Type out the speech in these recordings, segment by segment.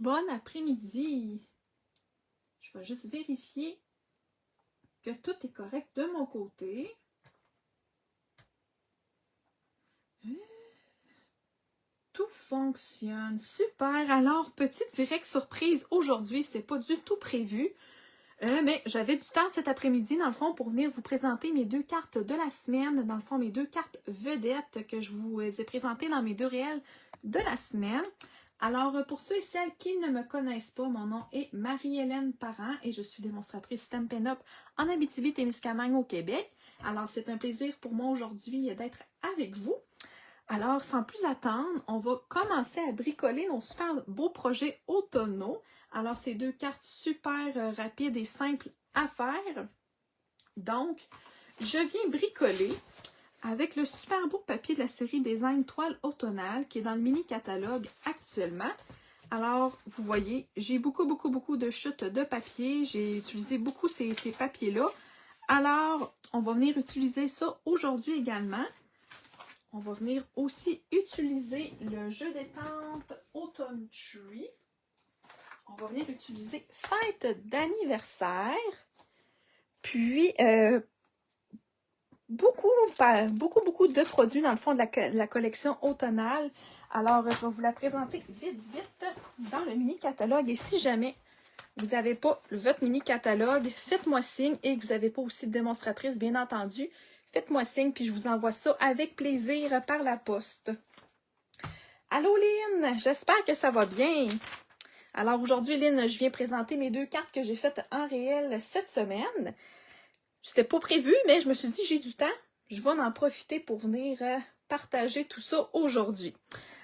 Bon après-midi. Je vais juste vérifier que tout est correct de mon côté. Tout fonctionne. Super. Alors, petite direct surprise aujourd'hui. C'était pas du tout prévu. Mais j'avais du temps cet après-midi, dans le fond, pour venir vous présenter mes 2 cartes de la semaine. Dans le fond, mes 2 cartes vedettes que je vous ai présentées dans mes 2 réels de la semaine. Alors, pour ceux et celles qui ne me connaissent pas, mon nom est Marie-Hélène Parent et je suis démonstratrice Stampin' Up en Abitibi-Témiscamingue au Québec. Alors, c'est un plaisir pour moi aujourd'hui d'être avec vous. Alors, sans plus attendre, on va commencer à bricoler nos super beaux projets automnaux. Alors, c'est 2 cartes super rapides et simples à faire. Donc, je viens bricoler avec le super beau papier de la série Design Toile Automnale qui est dans le mini-catalogue actuellement. Alors, vous voyez, j'ai beaucoup de chutes de papier. J'ai utilisé beaucoup ces papiers-là. Alors, on va venir utiliser ça aujourd'hui également. On va venir aussi utiliser le jeu d'étampes Autumn Tree. On va venir utiliser Fête d'anniversaire. Puis, beaucoup de produits dans le fond de la collection automnale. Alors, je vais vous la présenter vite dans le mini-catalogue. Et si jamais vous n'avez pas votre mini-catalogue, faites-moi signe. Et que vous n'avez pas aussi de démonstratrice, bien entendu, faites-moi signe, puis je vous envoie ça avec plaisir par la poste. Allô Lynn, j'espère que ça va bien. Alors aujourd'hui, Lynn, je viens présenter mes 2 cartes que j'ai faites en réel cette semaine. C'était pas prévu, mais je me suis dit, j'ai du temps. Je vais en profiter pour venir partager tout ça aujourd'hui.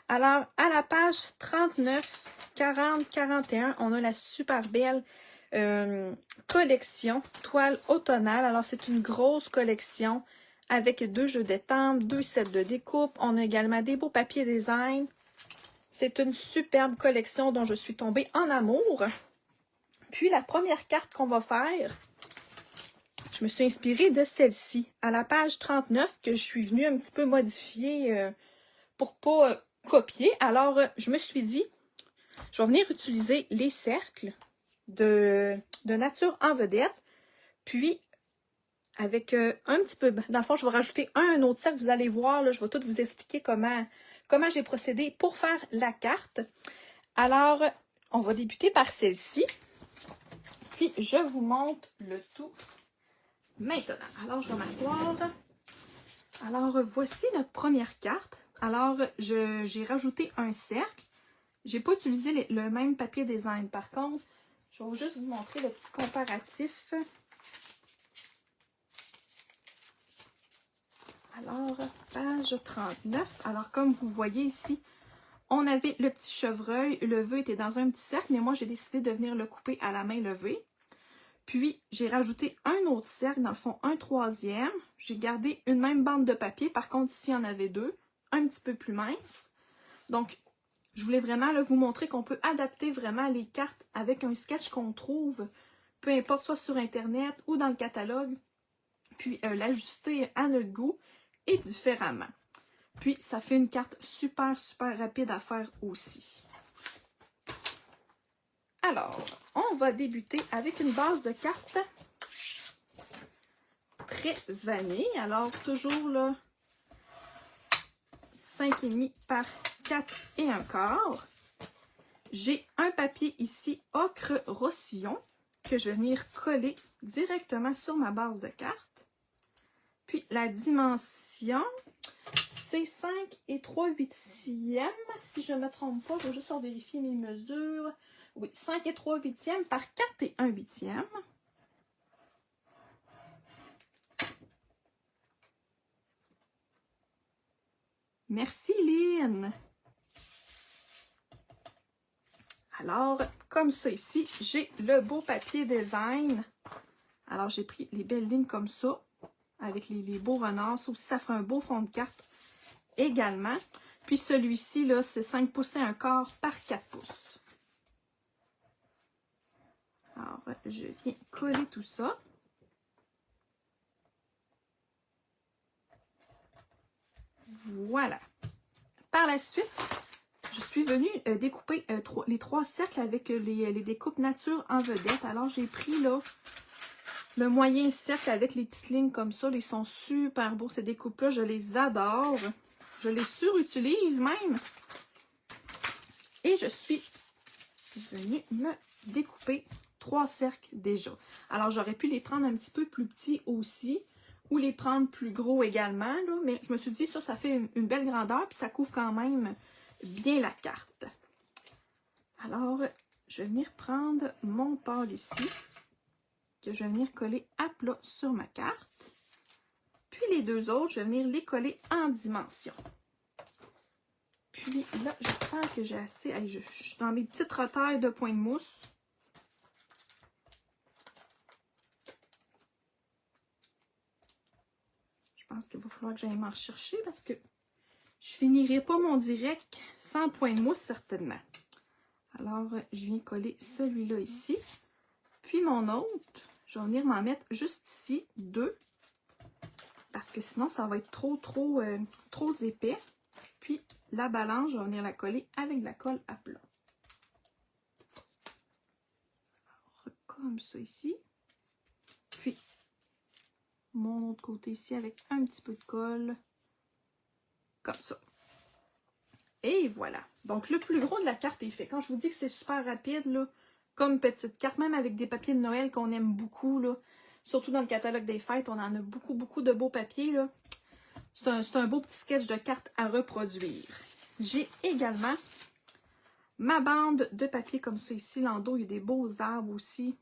Alors, à la page 39, 40, 41, on a la super belle collection toile automnale. Alors, c'est une grosse collection avec 2 jeux d'étampes, 2 sets de découpe. On a également des beaux papiers design. C'est une superbe collection dont je suis tombée en amour. Puis, la première carte qu'on va faire, je me suis inspirée de celle-ci, à la page 39, que je suis venue un petit peu modifier pour pas copier. Alors, je me suis dit, je vais venir utiliser les cercles de nature en vedette, puis avec un petit peu, dans le fond, je vais rajouter un autre cercle, vous allez voir, là, je vais tout vous expliquer comment j'ai procédé pour faire la carte. Alors, on va débuter par celle-ci, puis je vous montre le tout maintenant. Alors, je vais m'asseoir. Alors, voici notre première carte. Alors, j'ai rajouté un cercle. J'ai pas utilisé le même papier design. Par contre, je vais juste vous montrer le petit comparatif. Alors, page 39. Alors, comme vous voyez ici, on avait le petit chevreuil. Le vœu était dans un petit cercle, mais moi, j'ai décidé de venir le couper à la main levée. Puis, j'ai rajouté un autre cercle, dans le fond, un troisième. J'ai gardé une même bande de papier. Par contre, ici, il y en avait 2, un petit peu plus mince. Donc, je voulais vraiment là, vous montrer qu'on peut adapter vraiment les cartes avec un sketch qu'on trouve, peu importe, soit sur Internet ou dans le catalogue, puis l'ajuster à notre goût et différemment. Puis, ça fait une carte super rapide à faire aussi. Alors, on va débuter avec une base de cartes très vanille. Alors, toujours là, 5,5 par 4 et un quart. J'ai un papier ici ocre rossillon que je vais venir coller directement sur ma base de cartes. Puis la dimension, c'est 5 et 3/8e. Si je ne me trompe pas, je vais juste vérifier mes mesures. Oui, 5 et 3/8e par 4 et 1/8e. Merci Lynn. Alors, comme ça ici, j'ai le beau papier design. Alors, j'ai pris les belles lignes comme ça, avec les beaux renards. Ça aussi, ça fera un beau fond de carte également. Puis celui-ci, là, c'est 5 pouces et un quart par 4 pouces. Alors, je viens coller tout ça. Voilà. Par la suite, je suis venue découper les 3 cercles avec les découpes nature en vedette. Alors, j'ai pris là le moyen cercle avec les petites lignes comme ça. Ils sont super beaux, ces découpes-là. Je les adore. Je les surutilise même. Et je suis venue me découper 3 cercles déjà. Alors, j'aurais pu les prendre un petit peu plus petits aussi, ou les prendre plus gros également, là, mais je me suis dit, ça fait une belle grandeur, puis ça couvre quand même bien la carte. Alors, je vais venir prendre mon pâle ici, que je vais venir coller à plat sur ma carte. Puis les 2 autres, je vais venir les coller en dimension. Puis là, j'espère que j'ai assez. Allez, je suis dans mes petites retailles de points de mousse. Je pense qu'il va falloir que j'aille m'en chercher parce que je finirai pas mon direct sans point de mousse certainement. Alors, je viens coller celui-là ici. Puis mon autre, je vais venir m'en mettre juste ici, 2. Parce que sinon, ça va être trop épais. Puis la balance, je vais venir la coller avec de la colle à plat. Alors, comme ça ici. Puis mon autre côté ici avec un petit peu de colle. Comme ça. Et voilà. Donc, le plus gros de la carte est fait. Quand je vous dis que c'est super rapide, là, comme petite carte, même avec des papiers de Noël qu'on aime beaucoup, là, surtout dans le catalogue des fêtes, on en a beaucoup de beaux papiers, là. C'est un beau petit sketch de carte à reproduire. J'ai également ma bande de papier comme ça ici. L'endos, il y a des beaux arbres aussi.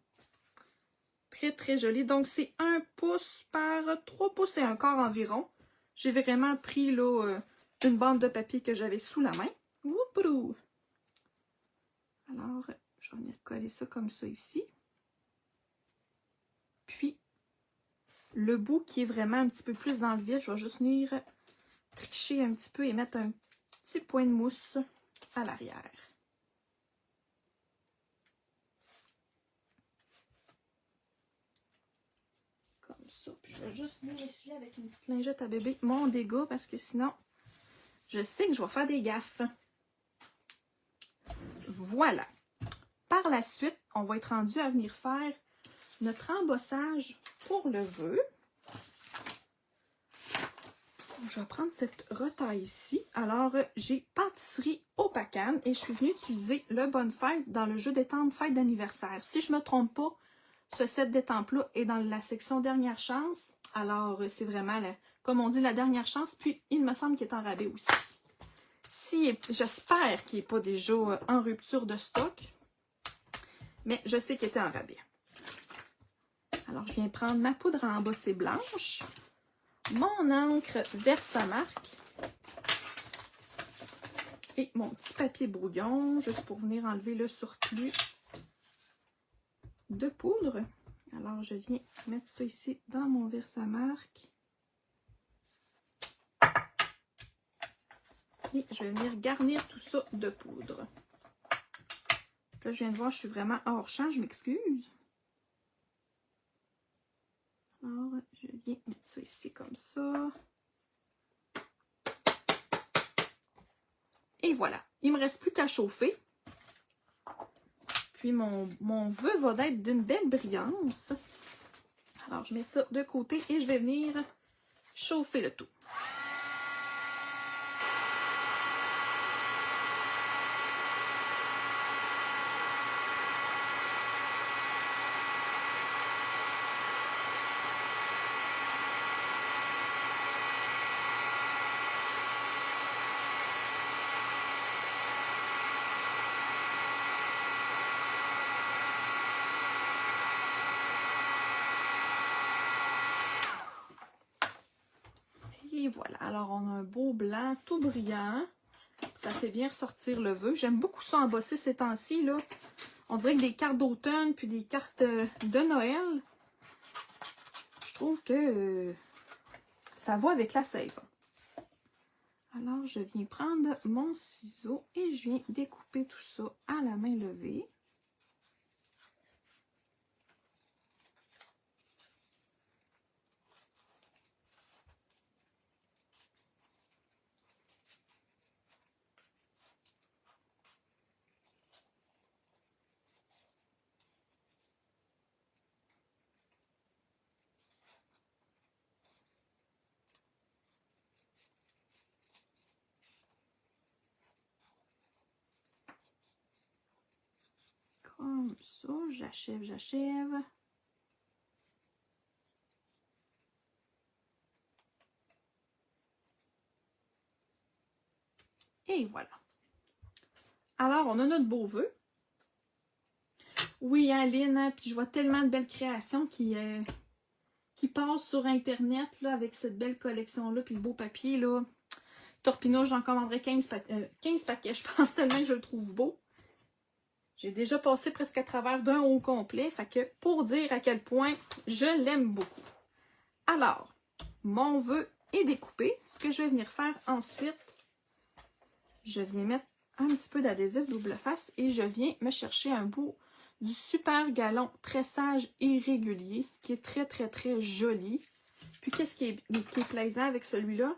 Très joli. Donc, c'est 1 pouce par 3 pouces et un quart environ. J'ai vraiment pris là, une bande de papier que j'avais sous la main. Wouprou! Alors, je vais venir coller ça comme ça ici. Puis, le bout qui est vraiment un petit peu plus dans le vide, je vais juste venir tricher un petit peu et mettre un petit point de mousse à l'arrière. Comme ça. Puis je vais juste venir essuyer avec une petite lingette à bébé mon dégât parce que sinon, je sais que je vais faire des gaffes. Voilà. Par la suite, on va être rendu à venir faire notre embossage pour le vœu. Je vais prendre cette retaille ici. Alors, j'ai pâtisserie au Pacane et je suis venue utiliser le Bonne Fête dans le jeu d'étampes fête d'anniversaire. Si je ne me trompe pas, ce set d'étampes-là est dans la section dernière chance. Alors, c'est vraiment, comme on dit, la dernière chance. Puis, il me semble qu'il est en rabais aussi. J'espère qu'il n'est pas déjà en rupture de stock. Mais je sais qu'il était en rabais. Alors, je viens prendre ma poudre à embosser blanche. Mon encre Versamark et mon petit papier brouillon, juste pour venir enlever le surplus de poudre. Alors, je viens mettre ça ici dans mon Versamark. Et je vais venir garnir tout ça de poudre. Là, je viens de voir, je suis vraiment hors champ, je m'excuse. Alors, je viens mettre ça ici comme ça. Et voilà, il ne me reste plus qu'à chauffer. Puis mon vœu va être d'une belle brillance. Alors, je mets ça de côté et je vais venir chauffer le tout. Et voilà, alors on a un beau blanc tout brillant. Ça fait bien ressortir le vœu. J'aime beaucoup ça embosser ces temps-ci, là. On dirait que des cartes d'automne puis des cartes de Noël. Je trouve que ça va avec la saison. Alors, je viens prendre mon ciseau et je viens découper tout ça à la main levée. Comme ça, j'achève. Et voilà. Alors, on a notre beau vœu. Oui, hein, Lynn, hein, puis je vois tellement de belles créations qui passent sur Internet là, avec cette belle collection-là, puis le beau papier. Là. Torpino, j'en commanderais 15 paquets, je pense tellement que je le trouve beau. J'ai déjà passé presque à travers d'un au complet, fait que pour dire à quel point je l'aime beaucoup. Alors, mon vœu est découpé. Ce que je vais venir faire ensuite, je viens mettre un petit peu d'adhésif double face et je viens me chercher un bout du Super Galon Tressage Irrégulier qui est très, très, très joli. Puis, qu'est-ce qui est plaisant avec celui-là?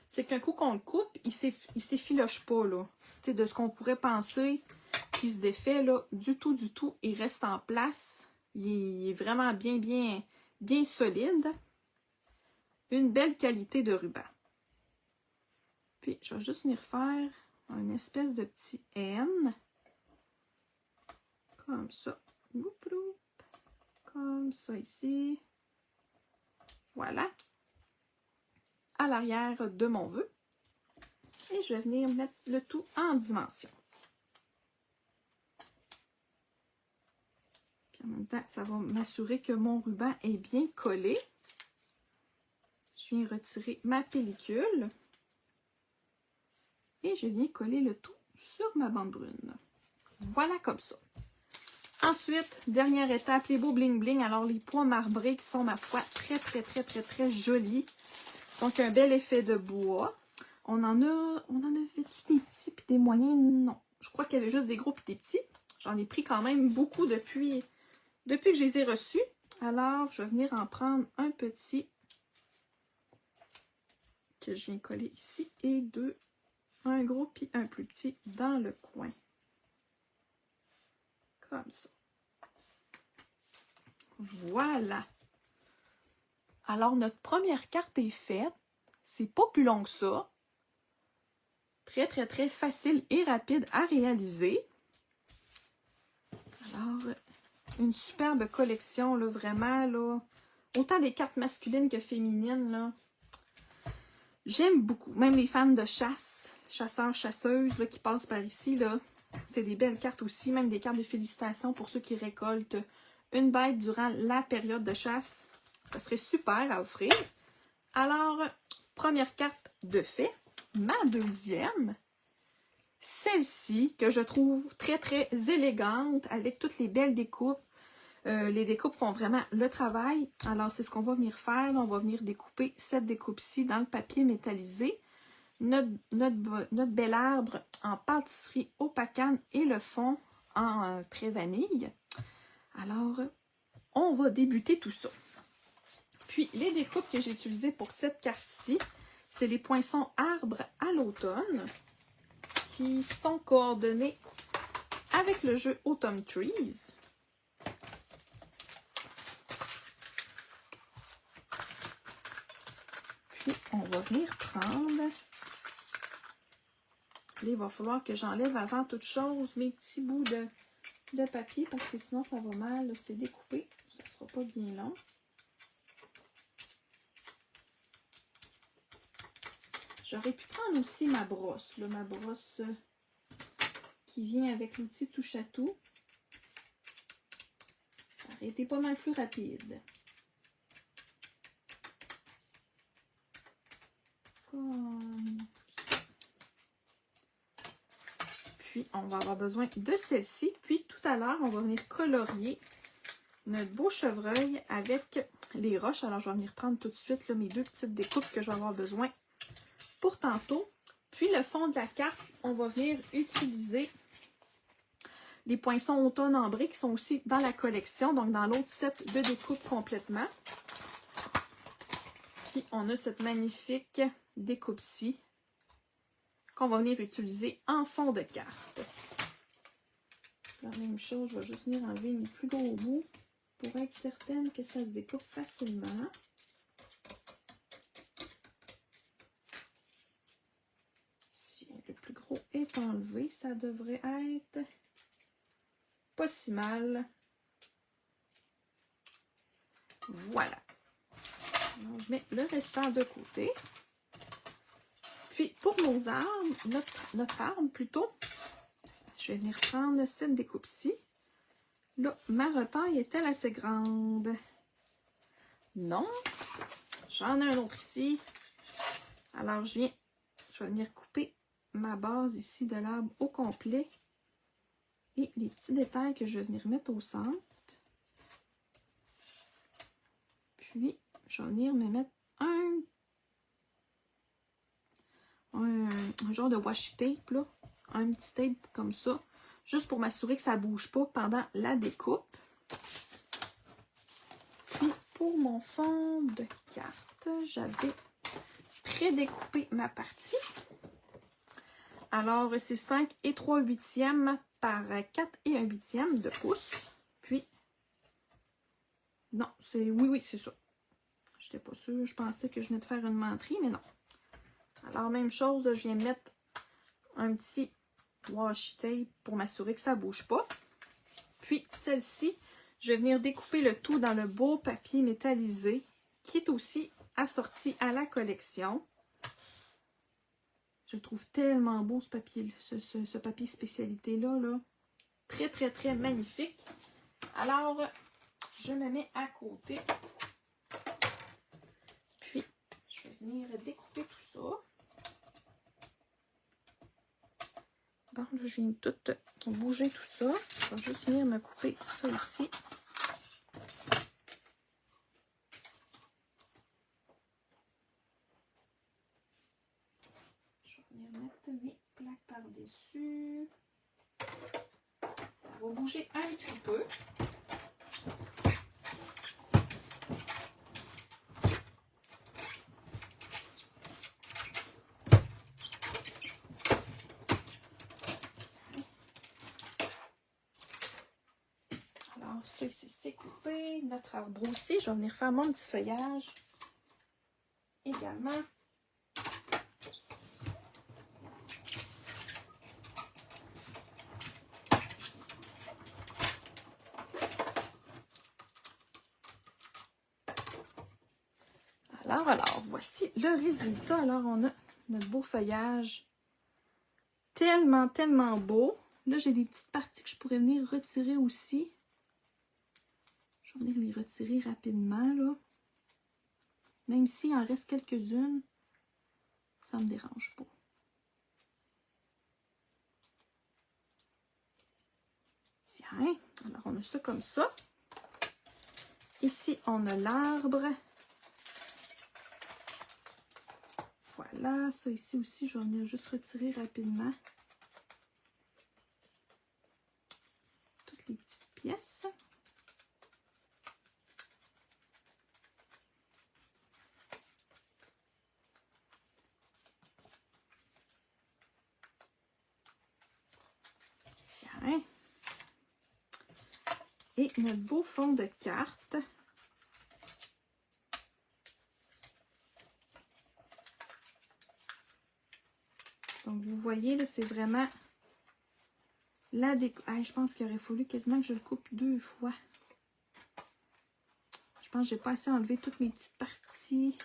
C'est qu'un coup qu'on le coupe, il s'effiloche pas, là. Tu sais, de ce qu'on pourrait penser qui se défait, là, du tout, il reste en place. Il est vraiment bien solide. Une belle qualité de ruban. Puis, je vais juste venir faire une espèce de petit N. Comme ça. Comme ça ici. Voilà. À l'arrière de mon vœu. Et je vais venir mettre le tout en dimension. Puis en même temps, ça va m'assurer que mon ruban est bien collé. Je viens retirer ma pellicule. Et je viens coller le tout sur ma bande brune. Voilà comme ça. Ensuite, dernière étape, les beaux bling bling. Alors, les pois marbrés qui sont, ma foi, très jolis. Donc, un bel effet de bois. On en a fait des petits puis des moyens? Non. Je crois qu'il y avait juste des gros puis des petits. J'en ai pris quand même beaucoup depuis que je les ai reçus. Alors, je vais venir en prendre un petit que je viens coller ici et deux. Un gros puis un plus petit dans le coin. Comme ça. Voilà. Alors, notre première carte est faite. C'est pas plus long que ça. Très facile et rapide à réaliser. Alors, une superbe collection, là, vraiment, là. Autant des cartes masculines que féminines, là. J'aime beaucoup. Même les fans de chasse, chasseurs, chasseuses, là, qui passent par ici, là. C'est des belles cartes aussi. Même des cartes de félicitations pour ceux qui récoltent une bête durant la période de chasse. Ça serait super à offrir. Alors, première carte de fait. Ma deuxième, celle-ci, que je trouve très élégante avec toutes les belles découpes. Les découpes font vraiment le travail. Alors, c'est ce qu'on va venir faire. On va venir découper cette découpe-ci dans le papier métallisé. Notre bel arbre en pâtisserie au pacane et le fond en trait vanille. Alors, on va débuter tout ça. Puis, les découpes que j'ai utilisées pour cette carte-ci, c'est les poinçons arbres à l'automne qui sont coordonnés avec le jeu Autumn Trees. Puis, on va venir prendre... Là, il va falloir que j'enlève avant toute chose mes petits bouts de papier parce que sinon, ça va mal se découper. Ça ne sera pas bien long. J'aurais pu prendre aussi ma brosse. Là, ma brosse qui vient avec l'outil touche à tout. Ça aurait été pas mal plus rapide. Comme ça. Puis, on va avoir besoin de celle-ci. Puis, tout à l'heure, on va venir colorier notre beau chevreuil avec les roches. Alors, je vais venir prendre tout de suite là, mes deux petites découpes que je vais avoir besoin pour tantôt. Puis, le fond de la carte, on va venir utiliser les poinçons automne ambrés qui sont aussi dans la collection, donc dans l'autre set de découpe complètement. Puis, on a cette magnifique découpe-ci qu'on va venir utiliser en fond de carte. La même chose, je vais juste venir enlever mes plus gros bouts pour être certaine que ça se découpe facilement. Si le plus gros est enlevé, ça devrait être pas si mal. Voilà. Alors, je mets le restant de côté. Puis, pour nos armes, notre arme plutôt, je vais venir prendre cette découpe-ci. Là, ma retaille est-elle assez grande? Non. J'en ai un autre ici. Alors, je vais venir couper ma base ici de l'arbre au complet. Et les petits détails que je vais venir mettre au centre. Puis, je vais venir me mettre un genre de washi tape, là. Un petit tape comme ça. Juste pour m'assurer que ça ne bouge pas pendant la découpe. Puis, pour mon fond de carte, j'avais prédécoupé ma partie. Alors, c'est 5 et 3/8 par 4 et 1/8 de pouce. Puis, non, c'est... Oui, c'est ça. Je n'étais pas sûre. Je pensais que je venais de faire une menterie, mais non. Alors, même chose, là, je viens mettre un petit washi tape pour m'assurer que ça ne bouge pas. Puis, celle-ci, je vais venir découper le tout dans le beau papier métallisé qui est aussi assorti à la collection. Je le trouve tellement beau, ce papier, ce papier spécialité-là. Là. Très, très, très magnifique. Alors, je me mets à côté. Puis, je vais venir découper tout ça. Donc, là, je viens tout bouger tout ça. Je vais juste venir me couper ça ici. Je vais venir mettre mes plaques par-dessus. Ça va bouger un petit peu. Alors, ça ici, c'est coupé. Notre arbre aussi. Je vais venir faire mon petit feuillage également. Alors, voici le résultat. Alors, on a notre beau feuillage. Tellement, tellement beau. Là, j'ai des petites parties que je pourrais venir retirer aussi. Je vais venir les retirer rapidement, là. Même s'il en reste quelques-unes, ça ne me dérange pas. Tiens, alors on a ça comme ça. Ici, on a l'arbre. Voilà, ça ici aussi, je vais venir juste retirer rapidement toutes les petites pièces. Tiens. Et notre beau fond de carte. Donc, vous voyez, là, c'est vraiment la déco. Ah, je pense qu'il aurait fallu quasiment que je le coupe 2 fois. Je pense que je n'ai pas assez enlevé toutes mes petites parties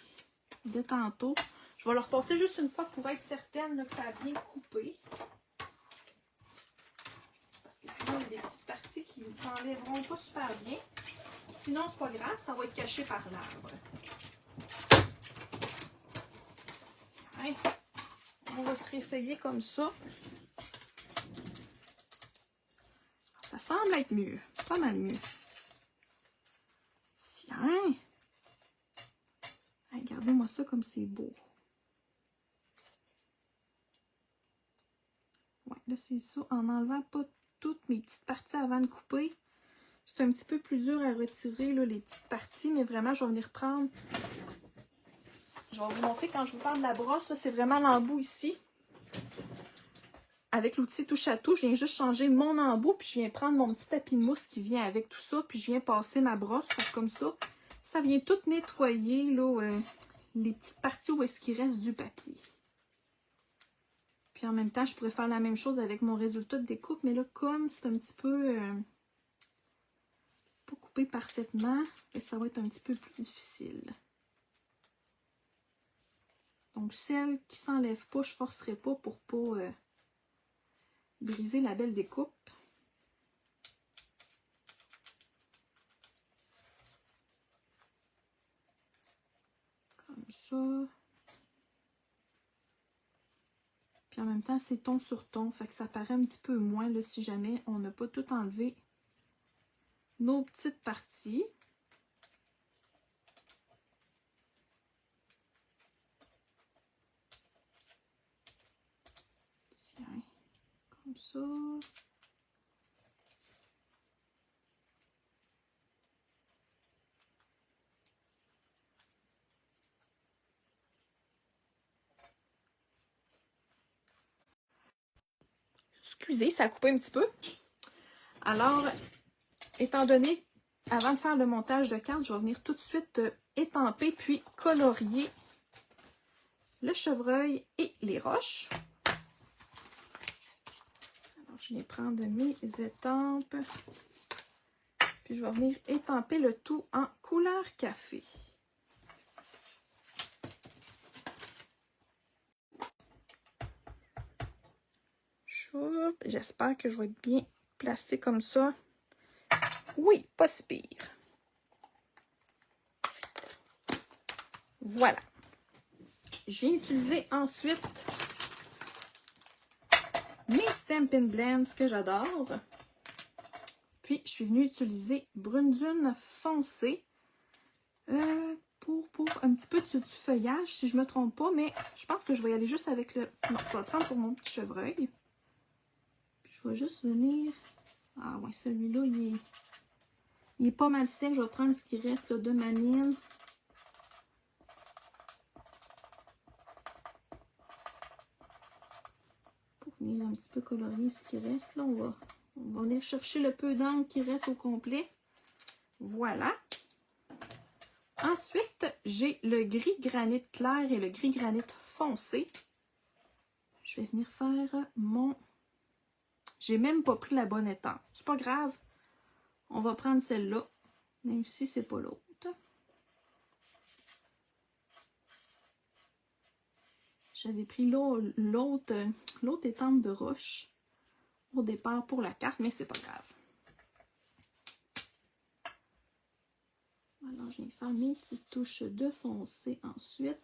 de tantôt. Je vais le repasser juste une fois pour être certaine là, que ça a bien coupé. Parce que sinon, il y a des petites parties qui ne s'enlèveront pas super bien. Sinon, c'est pas grave, ça va être caché par l'arbre. Tiens. On va se réessayer comme ça. Ça semble être mieux. Pas mal mieux. Tiens. Regardez-moi ça comme c'est beau. Ouais, là, c'est ça. En enlevant pas toutes mes petites parties avant de couper. C'est un petit peu plus dur à retirer, là, les petites parties. Mais vraiment, je vais venir prendre... Je vais vous montrer quand je vous parle de la brosse. C'est vraiment l'embout ici. Avec l'outil touche à tout, je viens juste changer mon embout. Puis je viens prendre mon petit tapis de mousse qui vient avec tout ça. Puis je viens passer ma brosse. Comme ça, ça vient tout nettoyer là, les petites parties où est-ce qu'il reste du papier. Puis en même temps, je pourrais faire la même chose avec mon résultat de découpe. Mais là, comme c'est un petit peu pas couper parfaitement, et ça va être un petit peu plus difficile. Donc, celle qui ne s'enlève pas, je ne forcerai pas pour ne pas briser la belle découpe. Comme ça. Puis en même temps, c'est ton sur ton, fait que ça paraît un petit peu moins là, si jamais on n'a pas tout enlevé nos petites parties. Tiens, comme ça. Excusez, ça a coupé un petit peu. Alors, étant donné, avant de faire le montage de cartes, je vais venir tout de suite étamper puis colorier le chevreuil et les roches. Alors, je vais prendre mes étampes. Puis, je vais venir étamper le tout en couleur café. J'espère que je vais être bien placée comme ça. Oui, pas si pire. Voilà. Je viens utiliser ensuite mes Stampin' Blends que j'adore. Puis, je suis venue utiliser Brune Dune foncé pour un petit peu du feuillage, si je ne me trompe pas. Mais je pense que je vais y aller juste avec le... Non, je vais le prendre pour mon petit chevreuil. Puis, je vais juste venir... Ah ouais, celui-là, il est pas mal sec. Je vais prendre ce qui reste là, de ma mine. Pour venir un petit peu colorier ce qui reste. Là, on va venir chercher le peu d'encre qui reste au complet. Voilà. Ensuite, j'ai le gris granit clair et le gris granit foncé. Je vais venir faire mon... J'ai même pas pris la bonne étampe. C'est pas grave. On va prendre celle-là, même si c'est pas l'autre. J'avais pris l'autre étampe de roche au départ pour la carte, mais c'est pas grave. Alors, je vais faire mes petites touches de foncé ensuite.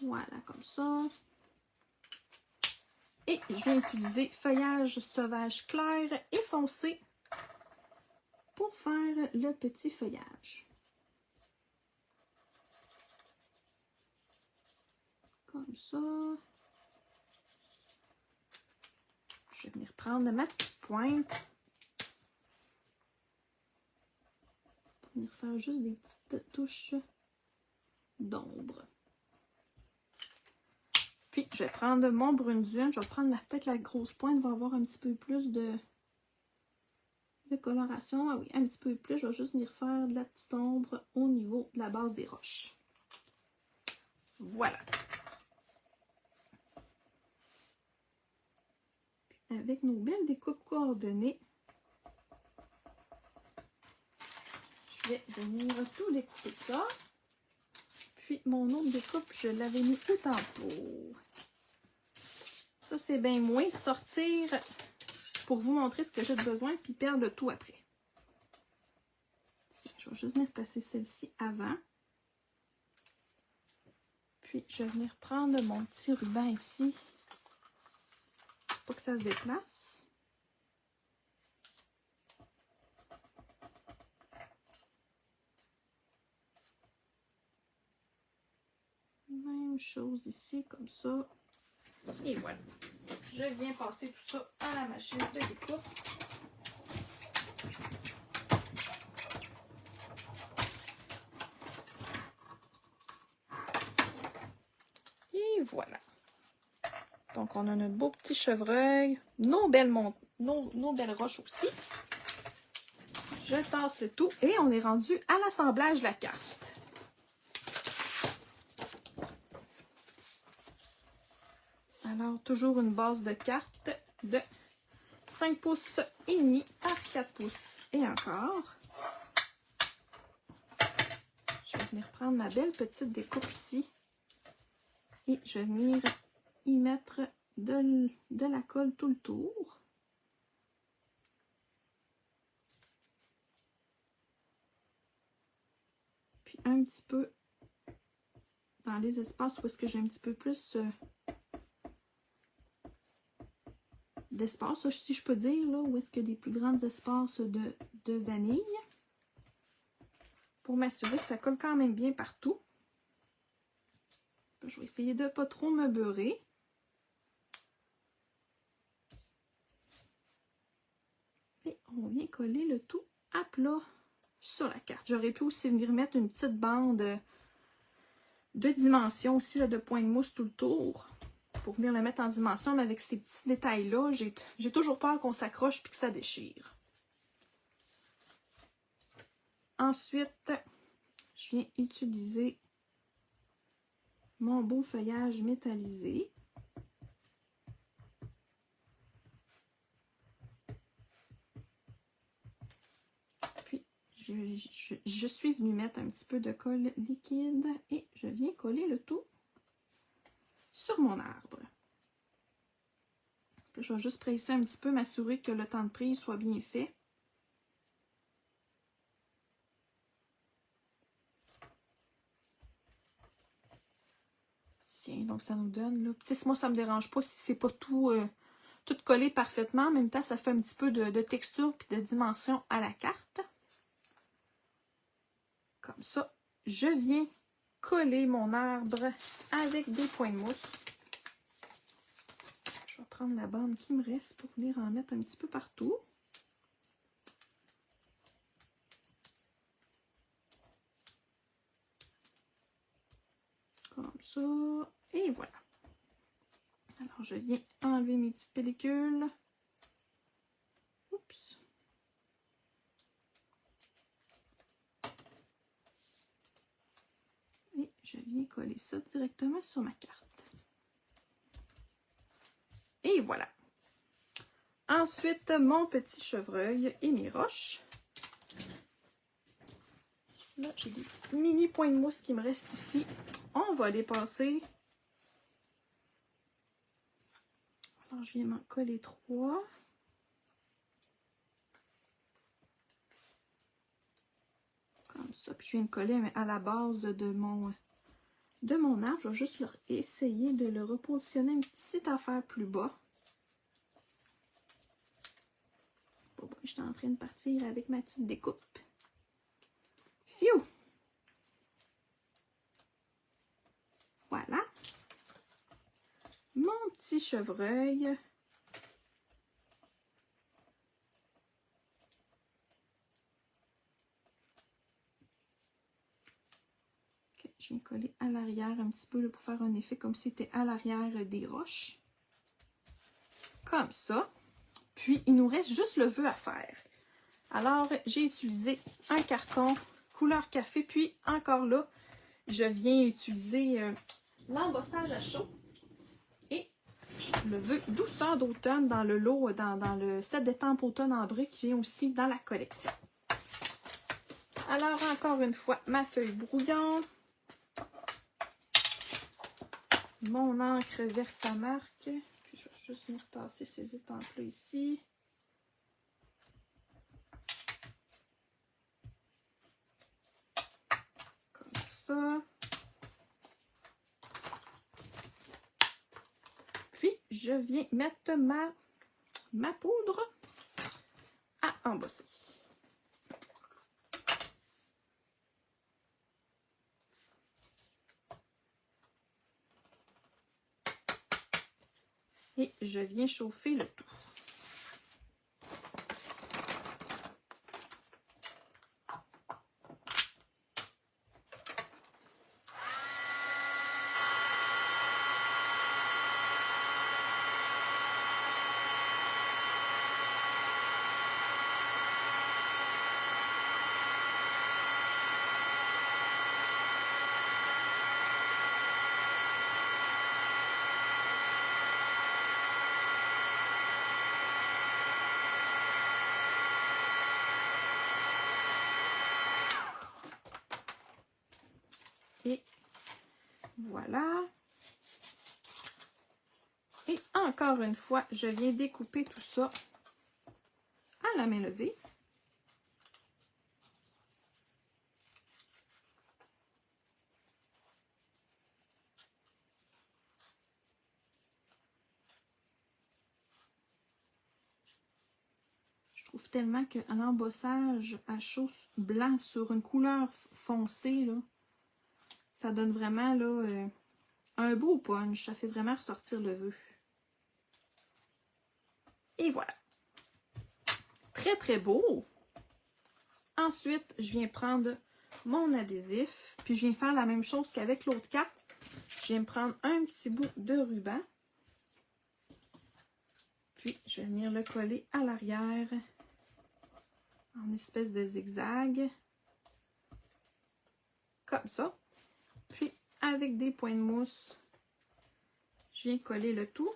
Voilà, comme ça. Et je vais utiliser feuillage sauvage clair et foncé pour faire le petit feuillage. Comme ça. Je vais venir prendre ma petite pointe. Pour venir faire juste des petites touches d'ombre. Puis, je vais prendre mon Brune Dune. Je vais prendre peut-être la grosse pointe. Va avoir un petit peu plus de coloration. Ah oui, un petit peu plus. Je vais juste venir faire de la petite ombre au niveau de la base des roches. Voilà. Puis, avec nos belles découpes coordonnées, je vais venir tout découper ça. Puis, mon autre découpe, je l'avais mis tout tantôt. Ça, c'est bien moins sortir pour vous montrer ce que j'ai de besoin, puis perdre le tout après. Ici, je vais juste venir passer celle-ci avant. Puis, je vais venir prendre mon petit ruban ici, pour que ça se déplace. Même chose ici, comme ça. Et voilà. Je viens passer tout ça à la machine de découpe. Et voilà. Donc, on a notre beau petit chevreuil. Nos belles roches aussi. Je tasse le tout et on est rendu à l'assemblage de la carte. Alors, toujours une base de carte de 5 pouces et demi par 4 pouces. Et encore. Je vais venir prendre ma belle petite découpe ici. Et je vais venir y mettre de la colle tout le tour. Puis un petit peu dans les espaces où est-ce que j'ai un petit peu plus d'espace, si je peux dire, là, où est-ce qu'il y a des plus grands espaces de vanille. Pour m'assurer que ça colle quand même bien partout. Je vais essayer de ne pas trop me beurrer. Et on vient coller le tout à plat sur la carte. J'aurais pu aussi venir mettre une petite bande de dimension aussi, là, de point de mousse tout le tour. Pour venir le mettre en dimension, mais avec ces petits détails-là, j'ai toujours peur qu'on s'accroche et que ça déchire. Ensuite, je viens utiliser mon beau feuillage métallisé. Puis, je suis venue mettre un petit peu de colle liquide et je viens coller le tout sur mon arbre. Puis, je vais juste presser un petit peu, m'assurer que le temps de prise soit bien fait. Tiens, donc ça nous donne, là. Moi, ça me dérange pas si c'est pas tout, tout collé parfaitement. En même temps, ça fait un petit peu de texture et de dimension à la carte. Comme ça, je viens coller mon arbre avec des points de mousse. Je vais prendre la bande qui me reste pour venir en mettre un petit peu partout. Comme ça. Et voilà. Alors, je viens enlever mes petites pellicules. Oups. Et je viens coller ça directement sur ma carte. Et voilà. Ensuite, mon petit chevreuil et mes roches. Là, j'ai des mini points de mousse qui me restent ici. On va les passer. Alors, je viens m'en coller 3. Comme ça. Puis, je viens me coller à la base de mon arbre. Je vais juste essayer de le repositionner une petite affaire plus bas. Bon, je suis en train de partir avec ma petite découpe. Fiou! Voilà. Mon petit chevreuil. Okay, je viens coller à l'arrière un petit peu là, pour faire un effet comme si c'était à l'arrière des roches. Comme ça. Puis, il nous reste juste le vœu à faire. Alors, j'ai utilisé un carton couleur café. Puis, encore là, je viens utiliser l'embossage à chaud et le vœu douceur d'automne dans le lot, dans le set d'étampes automne en briques qui vient aussi dans la collection. Alors, encore une fois, ma feuille brouillon, mon encre Versamark. Puis, je vais juste venir tasser ces étampes-là ici. Comme ça. Puis, je viens mettre ma poudre à embosser. Et je viens chauffer le tout. Et encore une fois, je viens découper tout ça à la main levée. Je trouve tellement qu'un embossage à chaud blanc sur une couleur foncée, là, ça donne vraiment là, un beau punch. Ça fait vraiment ressortir le vœu. Et voilà. Très, très beau. Ensuite, je viens prendre mon adhésif. Puis, je viens faire la même chose qu'avec l'autre carte. Je viens prendre un petit bout de ruban. Puis, je vais venir le coller à l'arrière en espèce de zigzag. Comme ça. Puis, avec des points de mousse, je viens coller le tout.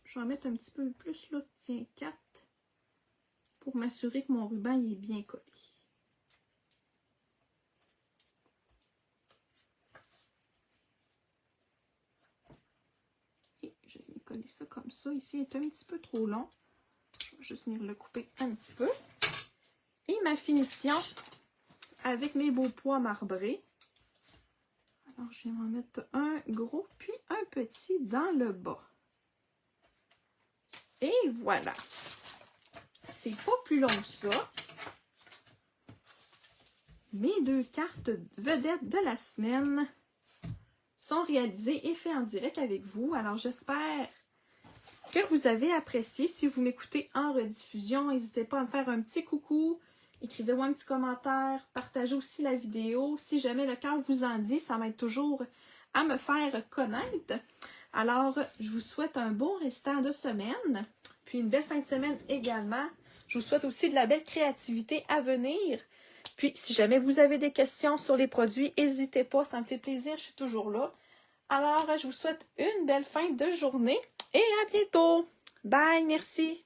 Je vais en mettre un petit peu plus là, tiens, 4, pour m'assurer que mon ruban il est bien collé. Et je viens coller ça comme ça. Ici, il est un petit peu trop long. Je vais juste venir le couper un petit peu. Et ma finition avec mes beaux pois marbrés. Alors, je vais en mettre un gros puis un petit dans le bas. Et voilà. C'est pas plus long que ça. Mes 2 cartes vedettes de la semaine sont réalisées et faites en direct avec vous. Alors, j'espère que vous avez apprécié. Si vous m'écoutez en rediffusion, n'hésitez pas à me faire un petit coucou. Écrivez-moi un petit commentaire. Partagez aussi la vidéo. Si jamais le cœur vous en dit, ça m'aide toujours à me faire connaître. Alors, je vous souhaite un bon restant de semaine, puis une belle fin de semaine également. Je vous souhaite aussi de la belle créativité à venir. Puis, si jamais vous avez des questions sur les produits, n'hésitez pas, ça me fait plaisir, je suis toujours là. Alors, je vous souhaite une belle fin de journée et à bientôt. Bye, merci.